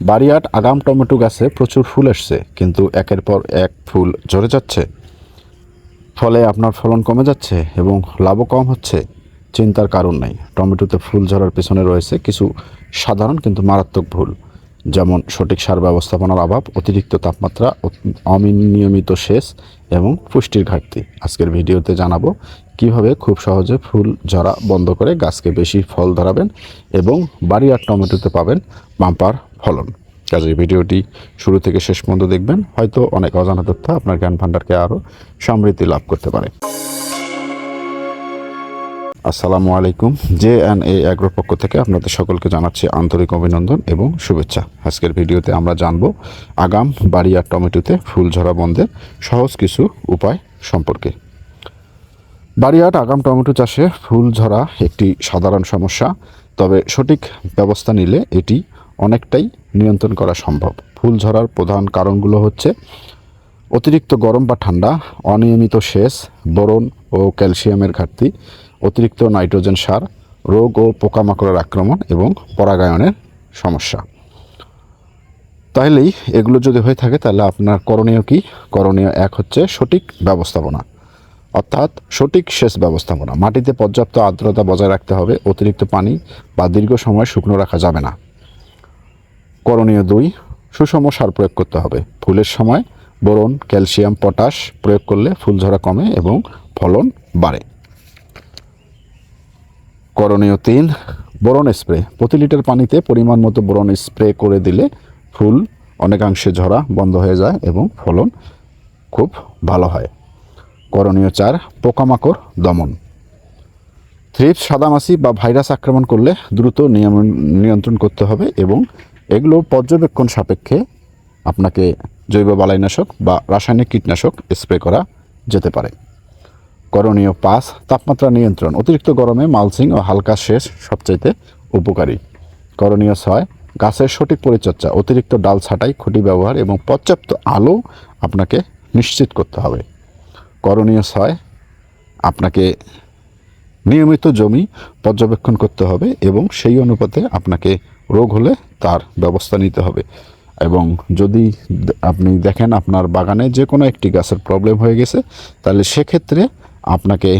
বারিয়াট আগাম টমেটো গাছে প্রচুর ফুল আসছে, কিন্তু একের পর এক ফুল ঝরে যাচ্ছে। ফলে আপনার ফলন কমে যাচ্ছে এবং লাভও কম হচ্ছে। চিন্তার কারণ নেই। টমেটোতে ফুল ঝরার পেছনে রয়েছে কিছু সাধারণ কিন্তু মারাত্মক ভুল, যেমন সঠিক সার ব্যবস্থাপনার অভাব, অতিরিক্ত তাপমাত্রা, অনিয়মিত সেচ এবং পুষ্টির ঘাটতি। আজকের ভিডিওতে জানাবো কিভাবে খুব সহজে ফুল ঝরা বন্ধ করে গাছকে বেশি ফল ধরাবেন এবং বাড়িয়ার টমেটোতে পাবেন বাম্পার ফলন। কাজেই ভিডিওটি শুরু থেকে শেষ পর্যন্ত দেখবেন, হয়তো অনেক অজানা তথ্য আপনার জ্ঞান ভাণ্ডারকে আরও সমৃদ্ধি লাভ করতে পারে। আসসালামু আলাইকুম। JNA অ্যাগ্রোর পক্ষ থেকে আপনাদের সকলকে জানাচ্ছি আন্তরিক অভিনন্দন এবং শুভেচ্ছা। আজকের ভিডিওতে আমরা জানব আগাম বাড়িয়ার টমেটোতে ফুল ঝরা বন্ধের সহজ কিছু উপায় সম্পর্কে। বাড়িয়াট আগাম টমেটো চাষে ফুল ঝরা একটি সাধারণ সমস্যা, তবে সঠিক ব্যবস্থা নিলে এটি অনেকটাই নিয়ন্ত্রণ করা সম্ভব। ফুল ঝরার প্রধান কারণগুলো হচ্ছে অতিরিক্ত গরম বা ঠান্ডা, অনিয়মিত সেচ, বোরন ও ক্যালসিয়ামের ঘাটতি, অতিরিক্ত নাইট্রোজেন সার, রোগ ও পোকামাকড়ের আক্রমণ এবং পরাগায়নের সমস্যা। তাহলেই এগুলো যদি হয়ে থাকে তাহলে আপনার করণীয় কি? করণীয় এক হচ্ছে সঠিক ব্যবস্থাপনা, অর্থাৎ সঠিক সেচ ব্যবস্থাপনা। মাটিতে পর্যাপ্ত আর্দ্রতা বজায় রাখতে হবে, অতিরিক্ত পানি বা দীর্ঘ সময় শুকনো রাখা যাবে না। করণীয় দুই, সুষম সার প্রয়োগ করতে হবে। ফুলের সময় বোরন, ক্যালসিয়াম, পটাশ প্রয়োগ করলে ফুল ঝরা কমে এবং ফলন বাড়ে। করণীয় তিন, বোরন স্প্রে। প্রতি লিটার পানিতে পরিমাণ মতো বোরন স্প্রে করে দিলে ফুল অনেকাংশে ঝরা বন্ধ হয়ে যায় এবং ফলন খুব ভালো হয়। করণীয় চার, পোকামাকড় দমন। থ্রিপস, সাদামাছি বা ভাইরাস আক্রমণ করলে দ্রুত নিয়ন্ত্রণ করতে হবে এবং এগুলো পর্যবেক্ষণ সাপেক্ষে আপনাকে জৈব বালাইনাশক বা রাসায়নিক কীটনাশক স্প্রে করা যেতে পারে। করণীয় পাঁচ, তাপমাত্রা নিয়ন্ত্রণ। অতিরিক্ত গরমে মালচিং ও হালকা সেচ সবচাইতে উপকারী। করণীয় ছয়, গাছের সঠিক পরিচর্যা। অতিরিক্ত ডাল ছাঁটাই, খুঁটি ব্যবহার এবং পর্যাপ্ত আলো আপনাকে নিশ্চিত করতে হবে। করণীয় ছয়, আপনাকে নিয়মিত জমি পর্যবেক্ষণ করতে হবে এবং সেই অনুপাতে আপনাকে রোগ হলে তার ব্যবস্থা নিতে হবে। এবং যদি আপনি দেখেন আপনার বাগানে যে কোনো একটি গাছের প্রবলেম হয়ে গেছে, তাহলে সেক্ষেত্রে আপনাকে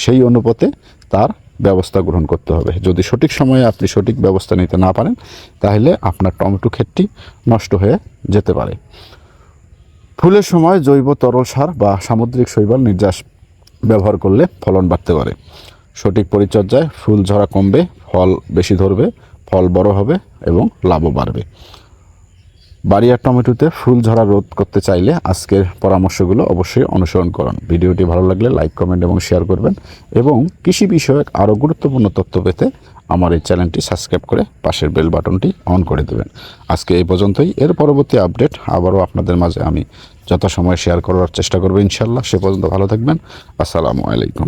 সেই অনুপাতে তার ব্যবস্থা গ্রহণ করতে হবে। যদি সঠিক সময়ে আপনি সঠিক ব্যবস্থা নিতে না পারেন, তাহলে আপনার টমেটো ক্ষেতটি নষ্ট হয়ে যেতে পারে। ফুলের সময় জৈব তরল সার বা সামুদ্রিক শৈবাল নির্যাস ব্যবহার করলে ফলন বাড়তে পারে। সঠিক পরিচর্যায় ফুল ঝরা কমবে, ফল বেশি ধরবে, ফল বড় হবে এবং লাভও বাড়বে। বাড়িয়ার টমেটোতে ফুল ঝরা রোধ করতে চাইলে আজকের পরামর্শগুলো অবশ্যই অনুসরণ করুন। ভিডিওটি ভালো লাগলে লাইক, কমেন্ট এবং শেয়ার করবেন এবং কৃষি বিষয়ক আরও গুরুত্বপূর্ণ তথ্য পেতে আমার এই চ্যানেলটি সাবস্ক্রাইব করে পাশের বেল বাটনটি অন করে দেবেন। আজকে এই পর্যন্তই। এর পরবর্তী আপডেট আবারও আপনাদের মাঝে আমি যথাসময়ে শেয়ার করার চেষ্টা করব ইনশাল্লাহ। সে পর্যন্ত ভালো থাকবেন। আসসালামু আলাইকুম।